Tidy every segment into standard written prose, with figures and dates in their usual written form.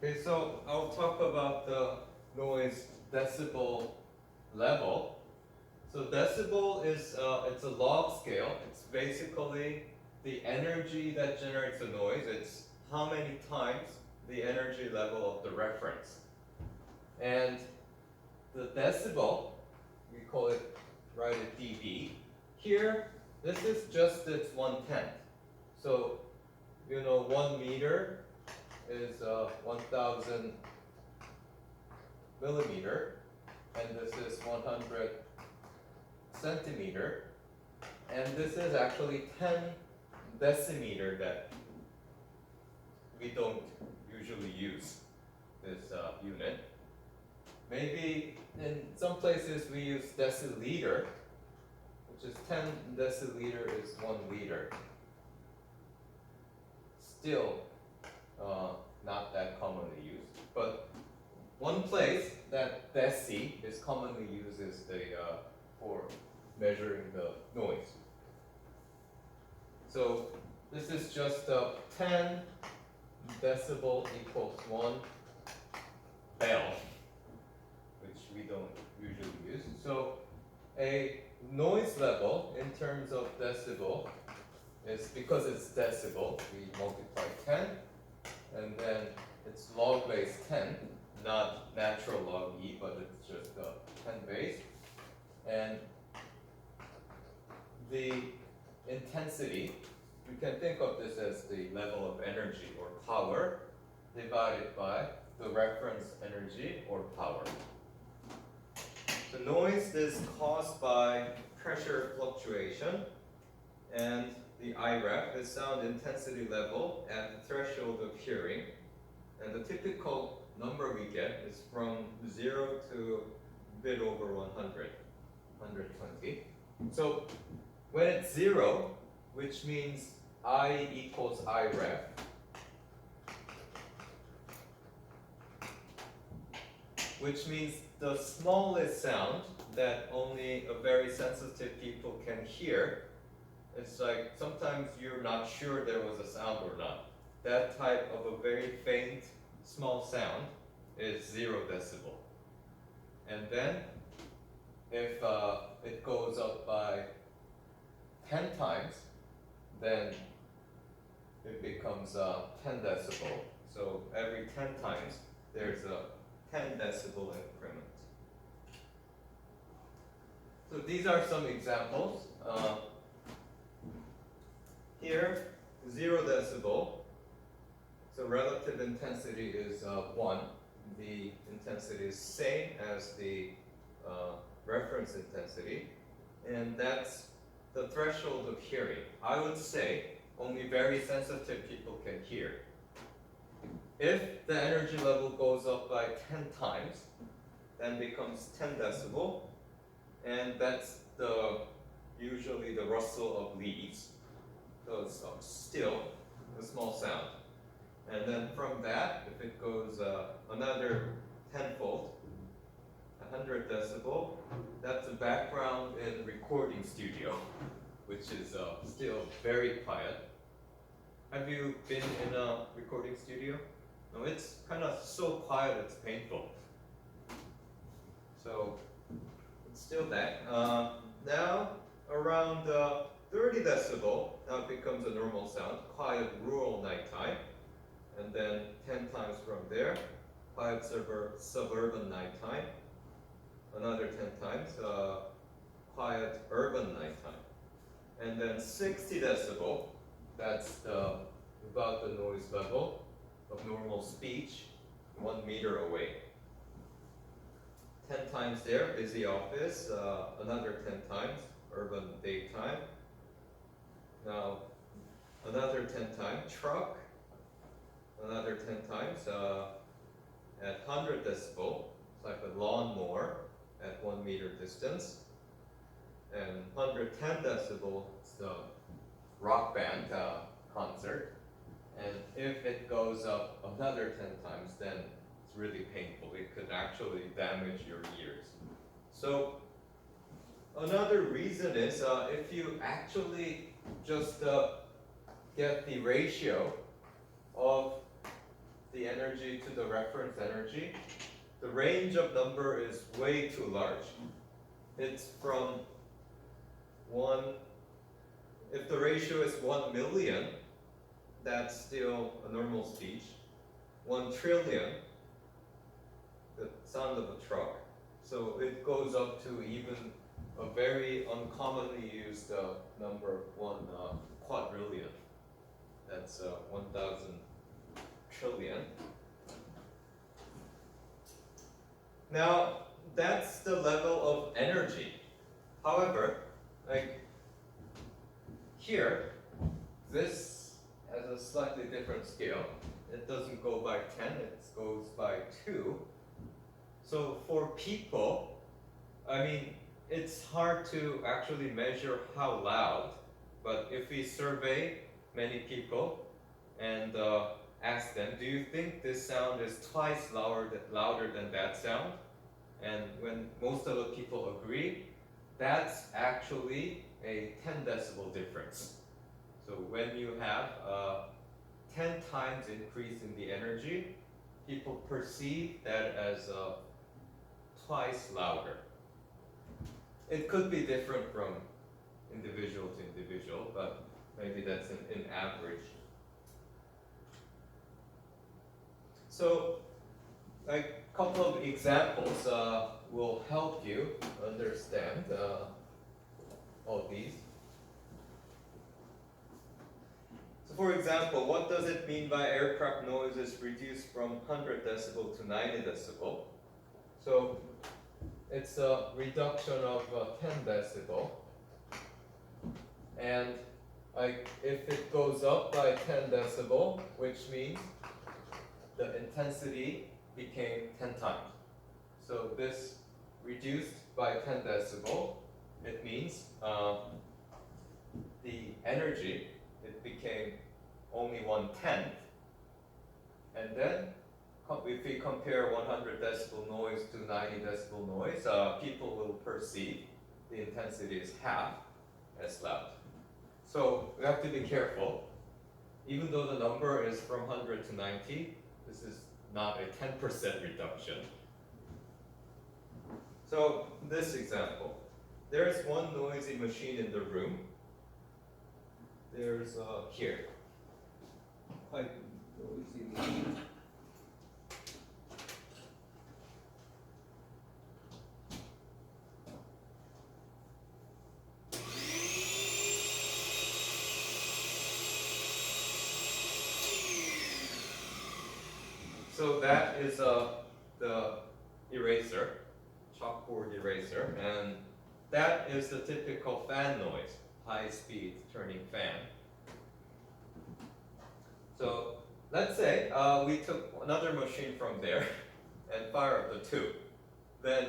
Okay, so I'll talk about the noise decibel level. So decibel is it's a log scale. It's basically the energy that generates a noise. It's how many times the energy level of the reference. And the decibel, we call it, write it dB. Here, this is just its 1/10. So, 1 meter is 1,000 millimeter, and this is 100 centimeter, and this is actually 10 decimeter that we don't usually use this unit. Maybe in some places we use deciliter, which is 10 deciliter is 1 liter. Still not that commonly used, but one place that deci is commonly used is for measuring the noise. So this is just 10 decibel equals 1 bell, which we don't usually use. So a noise level in terms of decibel is, because it's decibel, we multiply 10, and then it's log base 10, not natural log e, but it's just 10 base. And the intensity, we can think of this as the level of energy or power divided by the reference energy or power. The noise is caused by pressure fluctuation, and the IREF is sound intensity level at the threshold of hearing. And the typical number we get is from 0 to a bit over 100, 120. So when it's 0, which means I equals IREF, which means the smallest sound that only a very sensitive people can hear. It's like sometimes you're not sure there was a sound or not. That type of a very faint, small sound is 0 decibel. And then if it goes up by 10 times, then it becomes 10 decibel. So every 10 times, there's a 10 decibel increment. So these are some examples. Here, 0 decibel. So relative intensity is 1. The intensity is same as the reference intensity, and that's the threshold of hearing. I would say only very sensitive people can hear. If the energy level goes up by 10 times, then becomes 10 decibel, and that's usually the rustle of leaves. So it's still a small sound. And then from that, if it goes another tenfold, 100 decibel, that's a background in recording studio, which is still very quiet. Have you been in a recording studio? No, it's kind of so quiet it's painful. So it's still that. Now around 30 decibel, now it becomes a normal sound, quiet rural nighttime. And then 10 times from there, quiet suburban nighttime. Another 10 times, quiet urban nighttime. And then 60 decibel, that's about the noise level of normal speech, 1 meter away. 10 times there, busy office, another 10 times, urban daytime. Now, another 10 times, truck, another 10 times at 100 decibel, it's like a lawnmower at 1 meter distance. And 110 decibel, it's the rock band concert. And if it goes up another 10 times, then it's really painful. It could actually damage your ears. So another reason is if you actually just get the ratio of the energy to the reference energy, the range of number is way too large. It's from 1, if the ratio is 1 million, that's still a normal speech. 1 trillion, the sound of a truck. So it goes up to even a very uncommonly used number, 1 quadrillion. That's 1,000 trillion. Now, that's the level of energy. However, like here, this has a slightly different scale. It doesn't go by 10, it goes by 2. So for people, I mean, it's hard to actually measure how loud, but if we survey many people and ask them, do you think this sound is twice louder than that sound? And when most of the people agree, that's actually a 10 decibel difference. So when you have a 10 times increase in the energy, people perceive that as twice louder. It could be different from individual to individual, but maybe that's an average. So, a couple of examples will help you understand all these. So for example, what does it mean by aircraft noise is reduced from 100 decibel to 90 decibel? So it's a reduction of 10 decibel. And if it goes up by 10 decibel, which means the intensity became 10 times. So this reduced by 10 decibel, it means the energy, it became only 1/10. And then if we compare 100 decibel noise to 90 decibel noise, people will perceive the intensity is half as loud. So we have to be careful. Even though the number is from 100 to 90, this is not a 10% reduction. So this example, there is one noisy machine in the room. There's here, quite noisy machine. So that is the eraser, chalkboard eraser, and that is the typical fan noise, high-speed turning fan. So let's say we took another machine from there and fire up the two. Then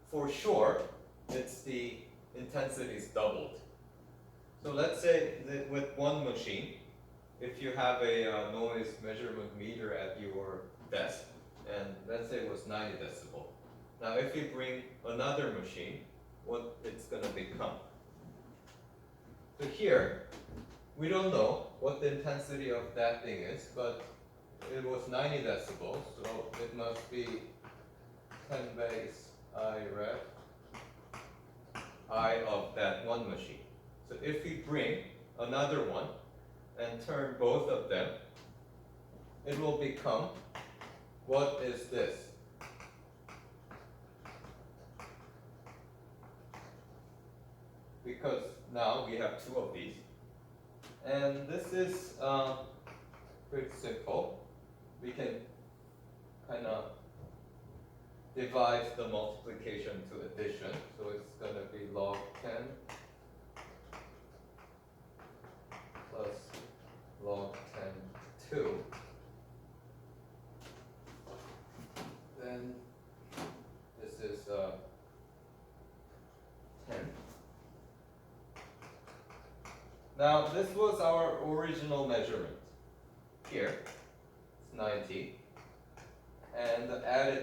for sure, it's the intensity is doubled. So let's say that with one machine, if you have a noise measurement meter at your desk, and let's say it was 90 decibel. Now if you bring another machine, what it's going to become. So here, we don't know what the intensity of that thing is, but it was 90 decibels, so it must be 10 base I ref I of that one machine. So if we bring another one and turn both of them, it will become, what is this? Because now we have two of these. And this is pretty simple. We can kind of divide the multiplication to addition. So it's going to be log 10 plus log 10 2. Then this is 10. Now this was our original measurement. Here, it's 90. And the added